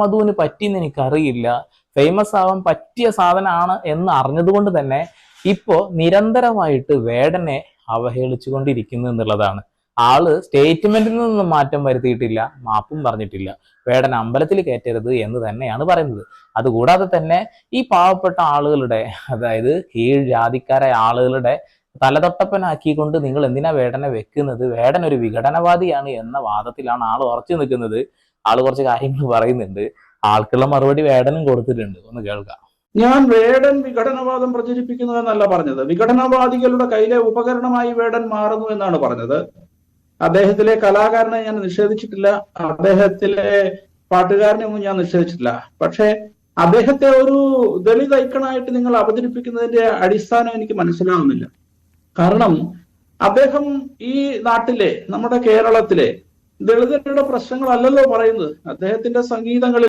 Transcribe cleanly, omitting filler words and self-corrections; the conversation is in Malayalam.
മധുവിന് പറ്റിയെന്ന് എനിക്കറിയില്ല, ഫേമസ് ആവാൻ പറ്റിയ സാധനമാണ് എന്ന് അറിഞ്ഞതുകൊണ്ട് തന്നെ ഇപ്പോ നിരന്തരമായിട്ട് വേടനെ അവഹേളിച്ചുകൊണ്ടിരിക്കുന്നു എന്നുള്ളതാണ്. ആള് സ്റ്റേറ്റ്മെന്റിൽ നിന്നും മാറ്റം വരുത്തിയിട്ടില്ല, മാപ്പും പറഞ്ഞിട്ടില്ല. വേടൻ അമ്പലത്തിൽ കയറ്റരുത് എന്ന് തന്നെയാണ് പറയുന്നത്. അതുകൂടാതെ തന്നെ ഈ പാവപ്പെട്ട ആളുകളുടെ, അതായത് കീഴ് ജാതിക്കാരായ ആളുകളുടെ തലതൊട്ടപ്പനാക്കിക്കൊണ്ട് നിങ്ങൾ എന്തിനാ വേടനെ വെക്കുന്നത്, വേടൻ ഒരു വിഘടനവാദിയാണ് എന്ന വാദത്തിലാണ് ആൾ ഉറച്ചു നിൽക്കുന്നത്. ആള് കുറച്ച് കാര്യങ്ങൾ പറയുന്നുണ്ട്, ആൾക്കുള്ള മറുപടി വേടനും കൊടുത്തിട്ടുണ്ട്. ഒന്ന് കേൾക്കാം. ഞാൻ വേടൻ വിഘടനവാദം പ്രചരിപ്പിക്കുന്നു എന്നല്ല പറഞ്ഞത്. വിഘടനവാദികളുടെ കയ്യിലെ ഉപകരണമായി വേടൻ മാറുന്നു എന്നാണ് പറഞ്ഞത്. അദ്ദേഹത്തിലെ കലാകാരനെ ഞാൻ നിഷേധിച്ചിട്ടില്ല, അദ്ദേഹത്തിലെ പാട്ടുകാരനെ ഒന്നും ഞാൻ നിഷേധിച്ചിട്ടില്ല. പക്ഷെ അദ്ദേഹത്തെ ഒരു ദളിത് ഐക്കണായിട്ട് നിങ്ങൾ അവതരിപ്പിക്കുന്നതിന്റെ അടിസ്ഥാനം എനിക്ക് മനസ്സിലാവുന്നില്ല. കാരണം അദ്ദേഹം ഈ നാട്ടിലെ, നമ്മുടെ കേരളത്തിലെ ദളിതരുടെ പ്രശ്നങ്ങളല്ലല്ലോ പറയുന്നത്. അദ്ദേഹത്തിന്റെ സംഗീതങ്ങളിൽ